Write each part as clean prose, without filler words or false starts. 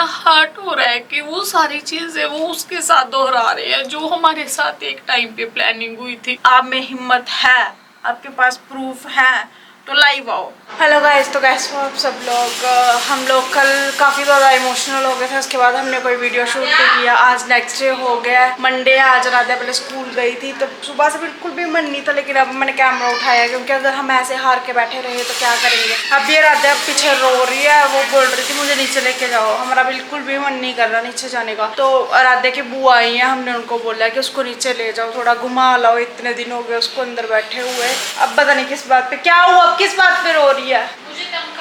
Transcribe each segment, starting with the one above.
इतना हर्ट हो रहा है कि वो सारी चीजें वो उसके साथ दोहरा रहे हैं जो हमारे साथ एक टाइम पे प्लानिंग हुई थी। आप में हिम्मत है, आपके पास प्रूफ है तो लाइव आओ। हेलो गाइस, तो कैसे हो आप सब लोग। हम लोग कल काफ़ी ज़्यादा इमोशनल हो गए थे, उसके बाद हमने कोई वीडियो शूट नहीं किया। आज नेक्स्ट डे हो गया है, मंडे है। आज रात पहले स्कूल गई थी तो सुबह से बिल्कुल भी मन नहीं था, लेकिन अब मैंने कैमरा उठाया क्योंकि अगर हम ऐसे हार के बैठे रहे तो क्या करेंगे। अब ये रात पीछे रो रही है, वो बोल रही थी मुझे नीचे लेके जाओ। हमारा बिल्कुल भी मन नहीं कर रहा नीचे जाने का। तो राधे की बुआ आई है, हमने उनको बोला कि उसको नीचे ले जाओ, थोड़ा घुमा लाओ, इतने दिन हो गए उसको अंदर बैठे हुए। अब पता नहीं किस बात पे क्या हुआ, किस बात पे रो रही है।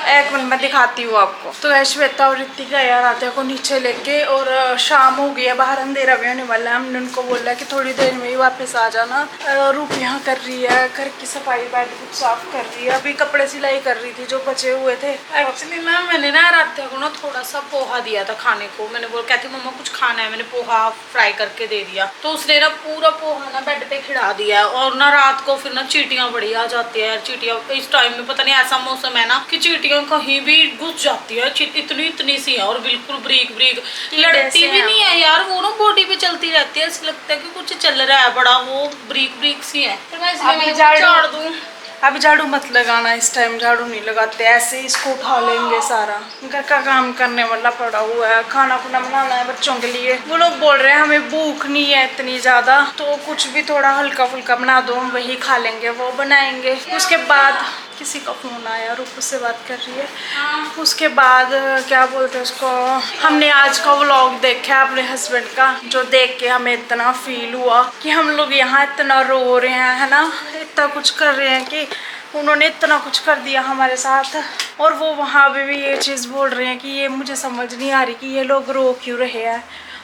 एक मिनट में दिखाती हूँ आपको। तो श्वेता और ऋतिका यार राधे को नीचे लेके, और शाम हो गई है, बाहर अंधेरा भी होने वाला है। हमने उनको बोला कि थोड़ी देर में ही वापस आ जाना। रूप यहाँ कर रही है, घर की सफाई, बेड कुछ साफ कर रही है, अभी कपड़े सिलाई कर रही थी जो बचे हुए थे। एक्चुअली ना मैंने ना राधे को ना थोड़ा सा पोहा दिया था खाने को। मैंने बोला कहती मम्मा कुछ खाना है, मैंने पोहा फ्राई करके दे दिया। तो उसने ना पूरा पोहा ना बेड पे खिला दिया। और ना रात को फिर ना चींटियां बड़ी आ जाती है। चींटियां इस टाइम में पता नहीं ऐसा मौसम है ना कि चींटियां कहीं भी घुस जाती है। इतनी सी है और बिल्कुल ब्रीक ब्रीक, लड़ती भी नहीं है यार। वो ना बॉडी पे चलती रहती है, ऐसा लगता है कि कुछ चल रहा है बड़ा। वो ब्रीक ब्रीक सी है। फिर मैं इसलिए झाड़ दूं। अभी झाड़ू मत लगाना, इस टाइम झाड़ू नहीं लगाते, ऐसे ही इसको उठा लेंगे सारा। घर का काम करने वाला पड़ा हुआ है, खाना खुना बनाना है बच्चों के लिए। वो लोग बोल रहे हैं हमें भूख नहीं है इतनी ज्यादा, तो कुछ भी थोड़ा हल्का फुल्का बना दो, हम वही खा लेंगे, वो बनाएंगे। उसके बाद किसी का फोन आया, रूप से बात कर रही है। उसके बाद क्या बोलते हैं उसको, हमने आज का व्लॉग देखा अपने हस्बैंड का, जो देख के हमें इतना फील हुआ कि हम लोग यहाँ इतना रो रहे हैं, है ना, इतना कुछ कर रहे हैं कि उन्होंने इतना कुछ कर दिया हमारे साथ। और वो वहाँ पे भी ये चीज़ बोल रहे हैं कि ये मुझे समझ नहीं आ रही कि ये लोग रो क्यों रहे हैं।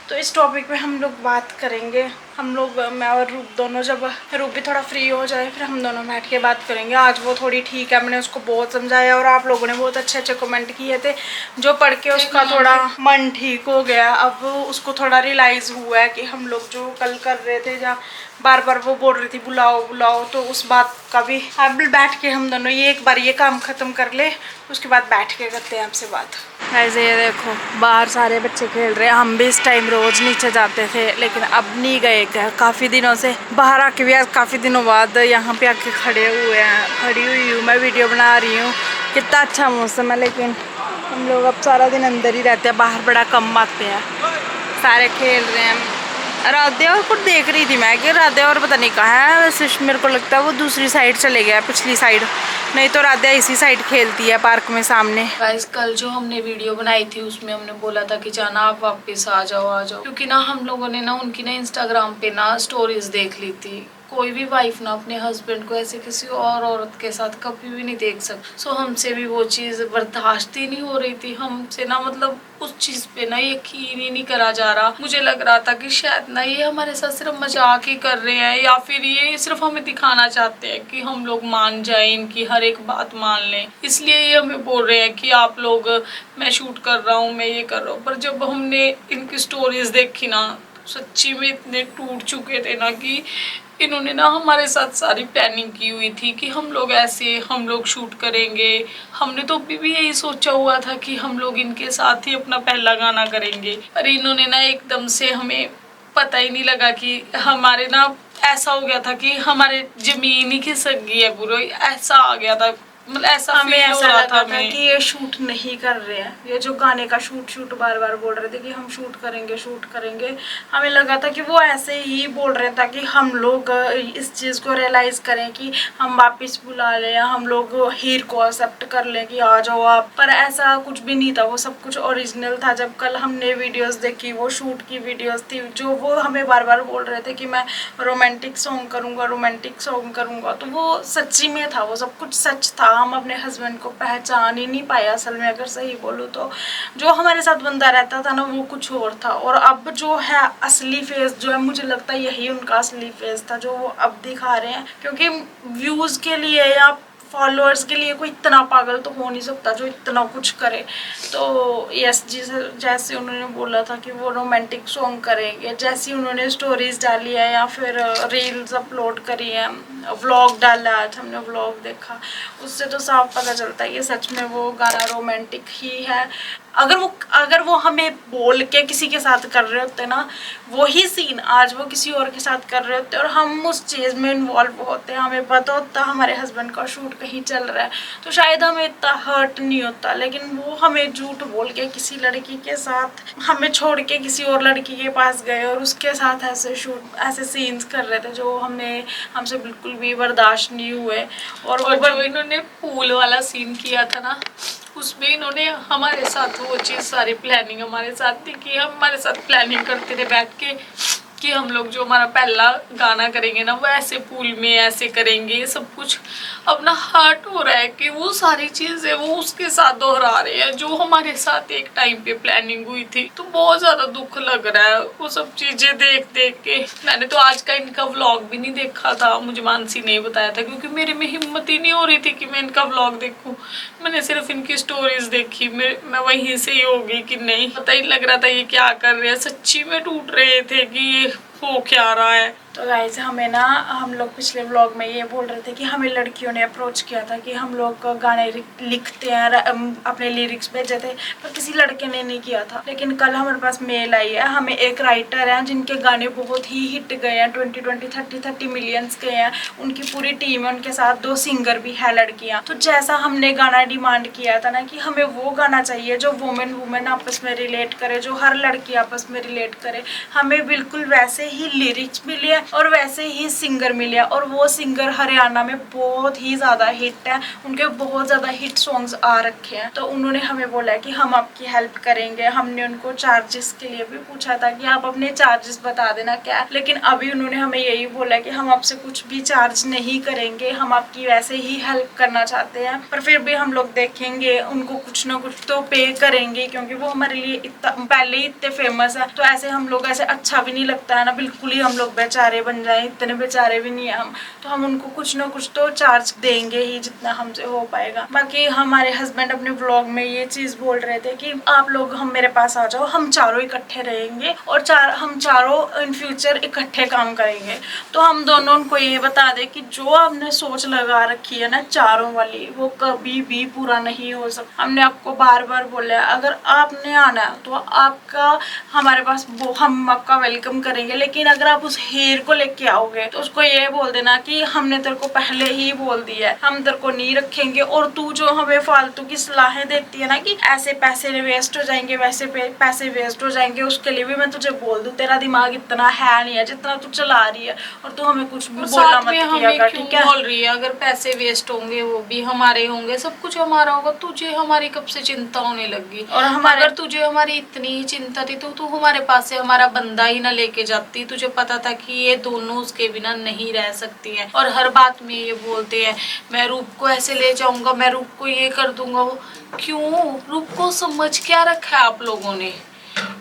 तो इस टॉपिक पे हम लोग बात करेंगे। हम लोग, मैं और रूप दोनों, जब रूप भी थोड़ा फ्री हो जाए फिर हम दोनों बैठ के बात करेंगे। आज वो थोड़ी ठीक है, मैंने उसको बहुत समझाया और आप लोगों ने बहुत अच्छे अच्छे कमेंट किए थे, जो पढ़ के उसका थोड़ा मन ठीक हो गया। अब उसको थोड़ा रियलाइज़ हुआ है कि हम लोग जो कल कर रहे थे, जहाँ बार बार वो बोल रही थी बुलाओ बुलाओ, तो उस बात का भी अब बैठ के हम दोनों ये एक बार ये काम ख़त्म कर ले, उसके बाद बैठ के करते हैं आपसे बात। ऐसे ये देखो बाहर सारे बच्चे खेल रहे हैं। हम भी इस टाइम रोज नीचे जाते थे, लेकिन अब नहीं गए काफ़ी दिनों से। बाहर आके भी आज काफ़ी दिनों बाद यहाँ पे आके खड़े हुए हैं। खड़ी हुई हूँ मैं, वीडियो बना रही हूँ। कितना अच्छा मौसम है, लेकिन हम लोग अब सारा दिन अंदर ही रहते हैं, बाहर बड़ा कम आते हैं। सारे खेल रहे हैं। राधे और कुछ देख रही थी मैं कि राधे और पता नहीं कहाँ है। वैसे मेरे को लगता है वो दूसरी साइड चले गया, पिछली साइड। नहीं तो राधे इसी साइड खेलती है पार्क में सामने। गाइस कल जो हमने वीडियो बनाई थी उसमें हमने बोला था कि जाना आप वापस आ जाओ, क्योंकि ना हम लोगों ने ना उनकी ना इंस्टाग्राम पे ना स्टोरीज देख ली थी। कोई भी वाइफ ना अपने हस्बैंड को ऐसे किसी और औरत के साथ कभी भी नहीं देख सकती। सो हमसे भी वो चीज़ बर्दाश्त ही नहीं हो रही थी। हमसे ना मतलब उस चीज़ पे ना यकीन ही नहीं करा जा रहा। मुझे लग रहा था कि शायद ना ये हमारे साथ सिर्फ मजाक ही कर रहे हैं, या फिर ये सिर्फ हमें दिखाना चाहते हैं कि हम लोग मान जाएं, इनकी हर एक बात मान लें। इसलिए ये हमें बोल रहे हैं कि आप लोग, मैं शूट कर रहा हूँ, मैं ये कर रहा हूँ। पर जब हमने इनकी स्टोरीज देखी ना, सच्ची में इतने टूट चुके थे ना कि इन्होंने ना हमारे साथ सारी प्लानिंग की हुई थी कि हम लोग ऐसे हम लोग शूट करेंगे। हमने तो अभी भी यही सोचा हुआ था कि हम लोग इनके साथ ही अपना पहला गाना करेंगे। पर इन्होंने ना एकदम से, हमें पता ही नहीं लगा कि हमारे ना ऐसा हो गया था कि हमारे जमीन ही खिसक गई है पूरी। ऐसा आ गया था, मतलब ऐसा हमें ऐसा लगा था कि ये शूट नहीं कर रहे हैं। ये जो गाने का शूट बार बार बोल रहे थे कि हम शूट करेंगे। हमें लगा था कि वो ऐसे ही बोल रहे थे ताकि हम लोग इस चीज़ को रियलाइज़ करें कि हम वापस बुला लें, या हम लोग हीर को एक्सेप्ट कर लें कि आ जाओ आप। पर ऐसा कुछ भी नहीं था, वो सब कुछ ओरिजिनल था। जब कल हमने वीडियोस देखी, वो शूट की वीडियोस थी, जो वो हमें बार बार बोल रहे थे कि मैं रोमांटिक सॉन्ग करूँगा, तो वो सच्ची में था, वो सब कुछ सच था। हम अपने हस्बैंड को पहचान ही नहीं पाए असल में, अगर सही बोलूँ तो। जो हमारे साथ बंदा रहता था ना वो कुछ और था, और अब जो है असली फेस जो है, मुझे लगता है यही उनका असली फेस था जो वो अब दिखा रहे हैं। क्योंकि व्यूज़ के लिए या फॉलोअर्स के लिए कोई इतना पागल तो हो नहीं सकता जो इतना कुछ करे। तो यस जी, जैसे उन्होंने बोला था कि वो रोमांटिक सॉन्ग करेंगे, जैसी उन्होंने स्टोरीज डाली है या फिर रील्स अपलोड करी है, व्लॉग डाला है, आज हमने व्लॉग देखा, उससे तो साफ पता चलता है कि सच में वो गाना रोमांटिक ही है। अगर वो हमें बोल के किसी के साथ कर रहे होते ना, वही सीन आज वो किसी और के साथ कर रहे होते और हम उस चीज़ में इन्वॉल्व होते, हमें पता होता हमारे हस्बैंड का शूट कहीं चल रहा है, तो शायद हमें इतना हर्ट नहीं होता। लेकिन वो हमें झूठ बोल के किसी लड़की के साथ हमें छोड़ के किसी और लड़की के पास गए और उसके साथ ऐसे सीन्स कर रहे थे जो हमसे बिल्कुल भी बर्दाश्त नहीं हुए। और जो इन्होंने पूल वाला सीन किया था ना, उसमें इन्होंने हमारे साथ वो चीज़ सारी प्लानिंग हमारे साथ थी कि हम हमारे साथ प्लानिंग करते थे बैठ के कि हम लोग जो हमारा पहला गाना करेंगे ना वो ऐसे पूल में ऐसे करेंगे। सब कुछ अपना हर्ट हो रहा है कि वो सारी चीज़ें वो उसके साथ दोहरा रहे हैं जो हमारे साथ एक टाइम पे प्लानिंग हुई थी। तो बहुत ज़्यादा दुख लग रहा है वो सब चीज़ें देख देख के। मैंने तो आज का इनका व्लॉग भी नहीं देखा था, मुझे मानसी ने बताया था, क्योंकि मेरे में हिम्मत ही नहीं हो रही थी कि मैं इनका व्लॉग देखूँ। मैंने सिर्फ इनकी स्टोरीज देखी, मैं वहीं से ही होगी कि नहीं, पता ही लग रहा था ये क्या कर रहे हैं। सच्ची में टूट रहे थे कि ये हो क्या रहा है। तो गाइस हमें ना, हम लोग पिछले व्लॉग में ये बोल रहे थे कि हमें लड़कियों ने अप्रोच किया था कि हम लोग गाने लिखते हैं, अपने लिरिक्स भेजे थे, पर किसी लड़के ने नहीं किया था। लेकिन कल हमारे पास मेल आई है, हमें एक राइटर है जिनके गाने बहुत ही हिट गए हैं, 20-30 मिलियंस गए हैं। उनकी पूरी टीम है, उनके साथ 2 सिंगर भी है लड़कियां। तो जैसा हमने गाना डिमांड किया था ना कि हमें वो गाना चाहिए जो वुमेन आपस में रिलेट करे, जो हर लड़की आपस में रिलेट करे, हमें बिल्कुल वैसे ही लिरिक्स मिले और वैसे ही सिंगर मिले। और वो सिंगर हरियाणा में बहुत ही ज़्यादा हिट है, उनके बहुत ज़्यादा हिट सॉन्ग्स आ रखे हैं। तो उन्होंने हमें बोला है कि हम आपकी हेल्प करेंगे। हमने उनको चार्जेस के लिए भी पूछा था कि आप अपने चार्जेस बता देना क्या है, लेकिन अभी उन्होंने हमें यही बोला कि हम आपसे कुछ भी चार्ज नहीं करेंगे, हम आपकी वैसे ही हेल्प करना चाहते हैं। पर फिर भी हम लोग देखेंगे, उनको कुछ ना कुछ तो पे करेंगे, क्योंकि वो हमारे लिए इतना पहले ही इतने फेमस है। तो ऐसे हम लोग ऐसे अच्छा भी नहीं लगता है ना, बिल्कुल ही हम लोग बेचारे बन जाए, इतने बेचारे भी नहीं है हम। तो हम उनको कुछ ना कुछ तो चार्ज देंगे ही, जितना हमसे हो पाएगा। बाकी हमारे हस्बैंड अपने व्लॉग में ये चीज बोल रहे थे कि आप लोग हम मेरे पास आ जाओ, हम चारों इकट्ठे रहेंगे और हम चारों इन फ्यूचर इकट्ठे काम करेंगे। तो हम दोनों उनको ये बता दें कि जो आपने सोच लगा रखी है ना चारों वाली, वो कभी भी पूरा नहीं हो सकता। हमने आपको बार बार बोला है, अगर आपने आना है तो आपका हमारे पास हम आपका वेलकम करेंगे, लेकिन अगर आप उस हीर को लेके आओगे तो उसको ये बोल देना कि हमने तेरे को पहले ही बोल दिया है, हम तेरे को नहीं रखेंगे। और तू जो हमें फालतू की सलाहें देती है ना कि ऐसे पैसे वेस्ट हो जाएंगे, वैसे पैसे वेस्ट हो जाएंगे, उसके लिए भी मैं तुझे बोल दूं, तेरा दिमाग इतना है नहीं है जितना तू चला रही है, और तू हमें कुछ भी बोलना मत किया कर, ठीक है? बोल रही है अगर पैसे वेस्ट होंगे वो भी हमारे होंगे, सब कुछ हमारा होगा, तुझे हमारी कब से चिंता होने लगी? और अगर तुझे हमारी इतनी चिंता थी तो तू हमारे पास से हमारा बंदा ही ना लेके जाती। तुझे पता था कि ये दोनों उसके बिना नहीं रह सकती हैं। और हर बात में ये बोलते हैं मैं रूप को ऐसे ले जाऊंगा, मैं रूप को ये कर दूंगा। वो क्यों? रूप को समझ क्या रखा है आप लोगों ने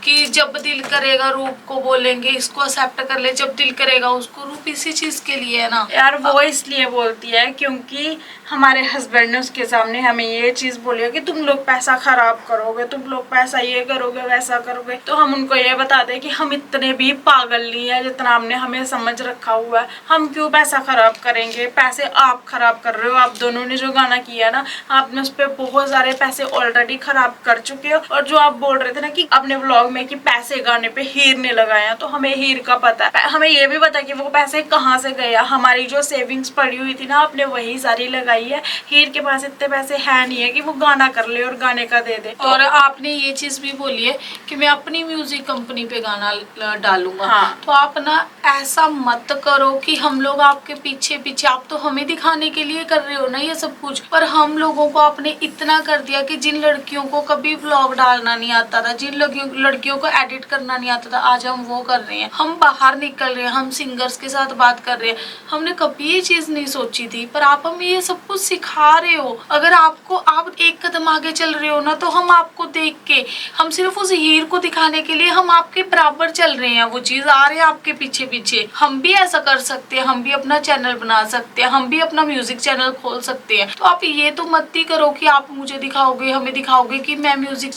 कि जब दिल करेगा रूप को बोलेंगे इसको एक्सेप्ट कर ले, जब दिल करेगा उसको। रूप इसी चीज के लिए है ना यार, वो इसलिए बोलती है क्योंकि हमारे हस्बैंड ने उसके सामने हमें ये चीज बोली है कि तुम लोग पैसा खराब करोगे, तुम लोग पैसा ये करोगे वैसा करोगे। तो हम उनको ये बता दें कि हम इतने भी पागल नहीं है जितना हमने हमें समझ रखा हुआ है। हम क्यों पैसा खराब करेंगे? पैसे आप खराब कर रहे हो। आप दोनों ने जो गाना किया ना, आपने उस पर बहुत सारे पैसे ऑलरेडी खराब कर चुके हो। और जो आप बोल रहे थे ना कि अपने व्लॉग में कि पैसे गाने पे हीर ने लगाए हैं, तो हमें हीर का पता है, हमें ये भी पता है कि वो पैसे कहाँ से गए। हमारी जो सेविंग्स पड़ी हुई थी ना, आपने वही सारी लगाई है। हीर के पास इतने पैसे है नहीं है कि वो गाना कर ले और गाने का दे दे। और आपने ये चीज भी बोली है कि मैं अपनी म्यूजिक कंपनी पे गाना डालूंगा। हाँ। तो आप ना ऐसा मत करो कि हम लोग आपके पीछे पीछे, आप तो हमें दिखाने के लिए कर रहे हो ना ये सब कुछ, पर हम लोगों को आपने इतना कर दिया कि जिन लड़कियों को कभी व्लॉग डालना नहीं आता था, जिन लड़कियों को एडिट करना नहीं आता था, आज हम वो कर रहे हैं। हम बाहर निकल रहे हैं, हम सिंगर्स के साथ बात कर रहे हैं। हमने कभी ये चीज नहीं सोची थी, पर आप हमें ये सब कुछ सिखा रहे हो। अगर आप एक कदम आगे चल रहे हो ना, तो हम आपको देख के, हम सिर्फ उस हीर को दिखाने के लिए हम आपके बराबर चल रहे हैं। वो चीज आ रहे हैं आपके पीछे पीछे। हम भी ऐसा कर सकते हैं, हम भी अपना चैनल बना सकते हैं, हम भी अपना म्यूजिक चैनल खोल सकते हैं। तो आप ये तो मत ही करो कि आप मुझे दिखाओगे, हमें दिखाओगे कि मैं म्यूजिक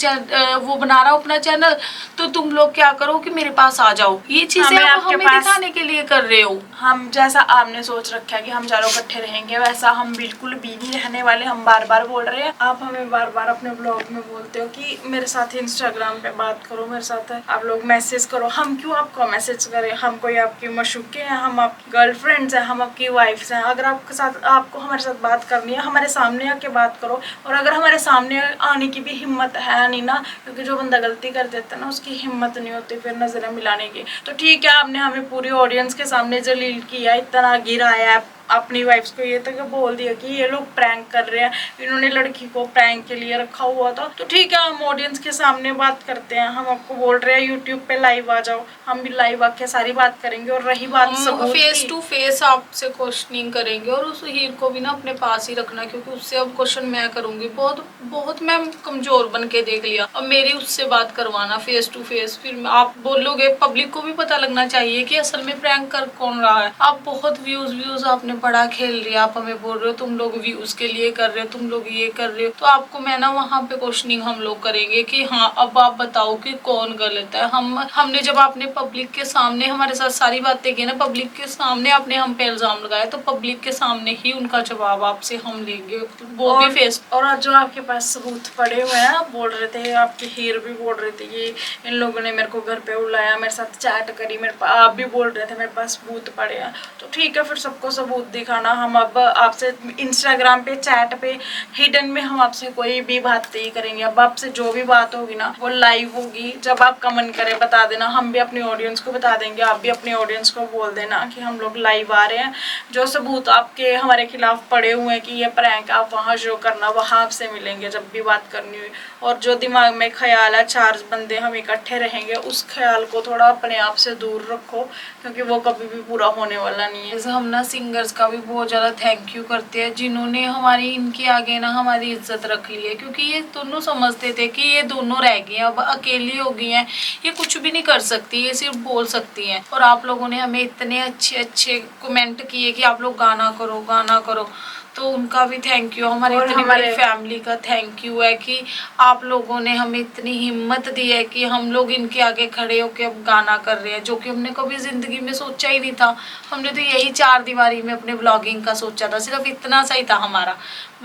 वो बना रहा हूँ अपना चैनल, तो तुम लोग क्या करो कि मेरे पास आ जाओ। ये चीजें आप हमें दिखाने के लिए कर रहे हो। हम जैसा आपने सोच रखा है कि हम चारों इकट्ठे रहेंगे, वैसा हम बिल्कुल भी नहीं रहने वाले। हम बार बार बोल रहे हैं, आप हमें बार बार अपने ब्लॉग में बोलते हो कि मेरे मेरे साथ इंस्टाग्राम पे बात करो, मेरे साथ आप लोग मैसेज करो। हम क्यों आपको मैसेज करें? हम कोई आपकी मशूके हैं, हम आपकी गर्लफ्रेंड्स हैं, हम आपकी वाइफ्स हैं। अगर आपको हमारे साथ बात करनी है, हमारे सामने आके बात करो। और अगर हमारे सामने आने की भी हिम्मत है नहीं ना, क्योंकि जो बंदा गलती कर देता है ना, उसकी हिम्मत नहीं होती फिर नजरें मिलाने की। तो ठीक है, आपने हमें पूरी ऑडियंस के सामने जलील किया, इतना गिराया अपनी वाइफ्स को, ये तक बोल दिया कि ये लोग प्रैंक कर रहे हैं, इन्होंने लड़की को प्रैंक के लिए रखा हुआ था। तो ठीक है, हम ऑडियंस के सामने बात करते हैं। हम आपको बोल रहे हैं यूट्यूब पे लाइव आ जाओ, हम भी लाइव आके सारी बात करेंगे। और रही बात सबूत की, फेस टू फेस आपसे क्वेश्चनिंग करेंगे। और उस हीर को भी ना अपने पास ही रखना, क्योंकि उससे अब क्वेश्चन मैं करूंगी। बहुत बहुत मैं कमजोर बन के देख लिया, अब मेरी उससे बात करवाना फेस टू फेस। फिर आप बोलोगे, पब्लिक को भी पता लगना चाहिए कि असल में प्रैंक कर कौन रहा है। आप बहुत व्यूज आपने बड़ा खेल लिया, आप हमें बोल रहे हो तुम लोग व्यूज के लिए कर रहे हो, तुम लोग ये कर रहे हो। तो आपको मैं ना वहाँ पे क्वेश्चनिंग हम लोग करेंगे कि हाँ अब आप बताओ कि कौन गलत है। हमने जब आपने पब्लिक के सामने हमारे साथ सारी बातें की ना, पब्लिक के सामने आपने हम पे इल्जाम लगाया, तो पब्लिक के सामने ही उनका जवाब आपसे हम लेंगे, वो भी फेस। और आज जो आपके पास सबूत पड़े हुए हैं, आप बोल रहे थे, आपके हीर भी बोल रहे थे कि इन लोगों ने मेरे को घर पे बुलाया, मेरे साथ चैट करी, आप भी बोल रहे थे मेरे पास सबूत पड़े हैं। तो ठीक है, फिर सबको सबूत दिखाना। हम अब आपसे इंस्टाग्राम पे चैट पे हिडन में हम आपसे कोई भी बात नहीं करेंगे। अब आपसे जो भी बात होगी ना, वो लाइव होगी। जब आपका मन करे बता देना, हम भी अपनी ऑडियंस को बता देंगे, आप भी अपनी ऑडियंस को बोल देना कि हम लोग लाइव आ रहे हैं। जो सबूत आपके हमारे खिलाफ पड़े हुए हैं कि ये प्रैंक, आप वहाँ शो करना, वहाँ आपसे मिलेंगे जब भी बात करनी हुई। और जो दिमाग में ख्याल है 4 बंदे हम इकट्ठे रहेंगे, उस ख्याल को थोड़ा अपने आप से दूर रखो, क्योंकि वो कभी भी पूरा होने वाला नहीं है। हम ना सिंगर्स का भी बहुत ज़्यादा थैंक यू करते हैं, जिन्होंने हमारी इनके आगे ना हमारी इज्जत रख ली है। क्योंकि ये दोनों समझते थे कि ये दोनों रह गई हैं, अब अकेली हो गई हैं, ये कुछ भी नहीं कर सकती, ये सिर्फ बोल सकती हैं। और आप लोगों ने हमें इतने अच्छे अच्छे कमेंट किए कि आप लोग गाना करो गाना करो, तो उनका भी थैंक यू। हमारी फैमिली का थैंक यू है कि आप लोगों ने हमें इतनी हिम्मत दी है कि हम लोग इनके आगे खड़े होकर अब गाना कर रहे हैं, जो कि हमने कभी जिंदगी में सोचा ही नहीं था। हमने तो यही 4 दीवारी में अपने ब्लॉगिंग का सोचा था, सिर्फ इतना सही था हमारा।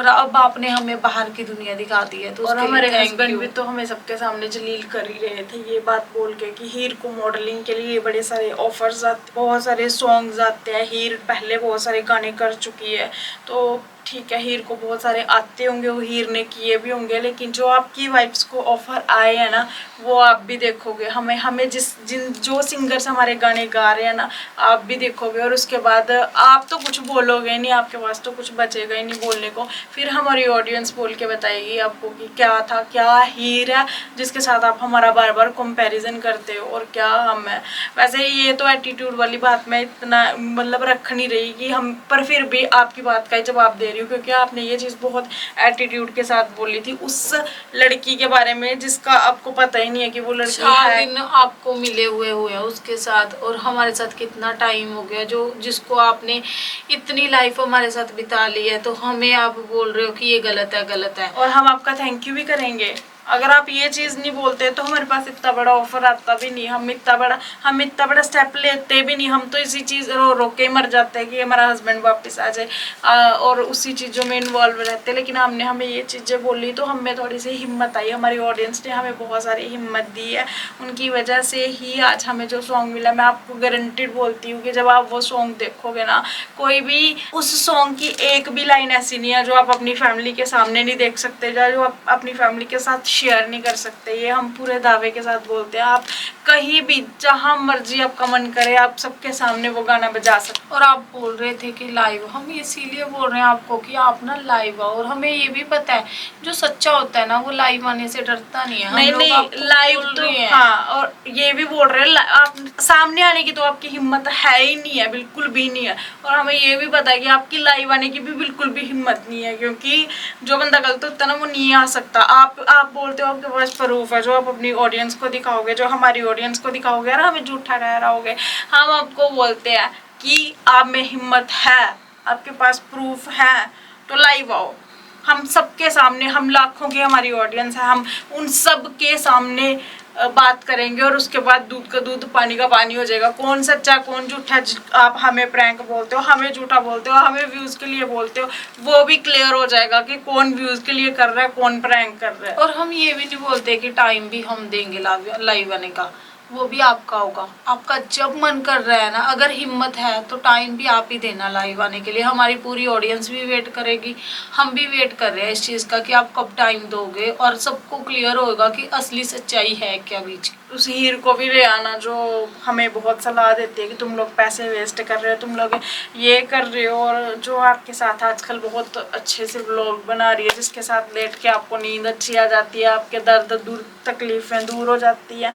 अब आपने हमें बाहर की दुनिया दिखा दी है, तो और हमारे हस्बैंड भी तो हमें सबके सामने जलील कर ही रहे थे, ये बात बोल के कि हीर को मॉडलिंग के लिए बड़े सारे ऑफर्स आते, बहुत सारे सॉन्ग्स आते हैं। हीर पहले बहुत सारे गाने कर चुकी है, तो ठीक है, हीर को बहुत सारे आते होंगे, वो हीर ने किए भी होंगे। लेकिन जो आपकी वाइफ्स को ऑफर आए हैं ना, वो आप भी देखोगे। हमें जो सिंगर्स हमारे गाने गा रहे हैं ना, आप भी देखोगे। और उसके बाद आप तो कुछ बोलोगे नहीं, आपके पास तो कुछ बचेगा ही नहीं बोलने को। फिर हमारी ऑडियंस बोल के बताएगी आपको कि क्या था, क्या हीर है जिसके साथ आप हमारा बार बार कंपैरिजन करते हो, और क्या हम है। वैसे ये तो एटीट्यूड वाली बात मैं इतना मतलब रख नहीं रही कि हम, पर फिर भी आपकी बात का ही जवाब दे रही हूँ, क्योंकि आपने ये चीज़ बहुत एटीट्यूड के साथ बोली थी उस लड़की के बारे में, जिसका आपको पता ही नहीं है कि वो लड़की 4 दिन आपको मिले हुए हैं उसके साथ, और हमारे साथ कितना टाइम हो गया, जो जिसको आपने इतनी लाइफ हमारे साथ बिता ली है, तो हमें आप बोल रहे हो कि ये गलत है गलत है। और हम आपका थैंक यू भी करेंगे। अगर आप ये चीज़ नहीं बोलते तो हमारे पास इतना बड़ा ऑफर आता भी नहीं, हम इतना बड़ा स्टेप लेते भी नहीं। हम तो इसी चीज़ रो के मर जाते हैं कि हमारा हस्बैंड वापस आ जाए, और उसी चीज़ों में इन्वॉल्व रहते। लेकिन हमने हमें ये चीज़ें बोली तो हमें थोड़ी सी हिम्मत आई, हमारी ऑडियंस ने हमें बहुत सारी हिम्मत दी है। उनकी वजह से ही आज हमें जो सॉन्ग मिला, मैं आपको गारंटीड बोलती हूँ कि जब आप वो सॉन्ग देखोगे ना, कोई भी उस सॉन्ग की एक भी लाइन ऐसी नहीं है जो आप अपनी फैमिली के सामने नहीं देख सकते, जो आप अपनी फैमिली के साथ शेयर नहीं कर सकते। ये हम पूरे दावे के साथ बोलते हैं। आप कहीं भी जहां मर्जी आपका मन करे, आप सबके सामने वो गाना बजा सकते। और आप बोल रहे थे कि लाइव, हम इसीलिए बोल रहे हैं आपको कि आप ना लाइव आओ। और हमें ये भी पता है जो सच्चा होता है ना, वो लाइव आने से डरता नहीं है। नहीं लाइव तो हाँ, और ये भी बोल रहे हैं आप सामने आने की तो आपकी हिम्मत है ही नहीं है, बिल्कुल भी नहीं है। और हमें ये भी पता है कि आपकी लाइव आने की भी बिल्कुल भी हिम्मत नहीं है, क्योंकि जो बंदा गलत होता है ना, वो नहीं आ सकता। आप बोलते हो आपके पास प्रूफ है, जो आप अपनी ऑडियंस को दिखाओगे, जो हमारी ऑडियंस को दिखाओगे, और हमें झूठा कह रहोगे। हम आपको बोलते हैं कि आप में हिम्मत है, आपके पास प्रूफ है, तो लाइव आओ। हम सबके सामने, हम लाखों की हमारी ऑडियंस है, हम उन सब के सामने बात करेंगे और उसके बाद दूध का दूध पानी का पानी हो जाएगा। कौन सच्चा कौन झूठा, आप हमें प्रैंक बोलते हो, हमें झूठा बोलते हो, हमें व्यूज के लिए बोलते हो, वो भी क्लियर हो जाएगा कि कौन व्यूज के लिए कर रहा है, कौन प्रैंक कर रहा है। और हम ये भी नहीं बोलते कि टाइम भी हम देंगे लाइव आने का, वो भी आपका होगा। आपका जब मन कर रहा है ना, अगर हिम्मत है तो टाइम भी आप ही देना लाइव आने के लिए। हमारी पूरी ऑडियंस भी वेट करेगी, हम भी वेट कर रहे हैं इस चीज़ का कि आप कब टाइम दोगे और सबको क्लियर होगा कि असली सच्चाई है क्या बीच की। उस हीर को भी ले आना जो हमें बहुत सलाह देती है कि तुम लोग पैसे वेस्ट कर रहे हो, तुम लोग ये कर रहे हो, और जो आपके साथ आजकल बहुत अच्छे से व्लॉग बना रही है, जिसके साथ लेट के आपको नींद अच्छी आ जाती है, आपके दर्द दूर, तकलीफें दूर हो जाती है।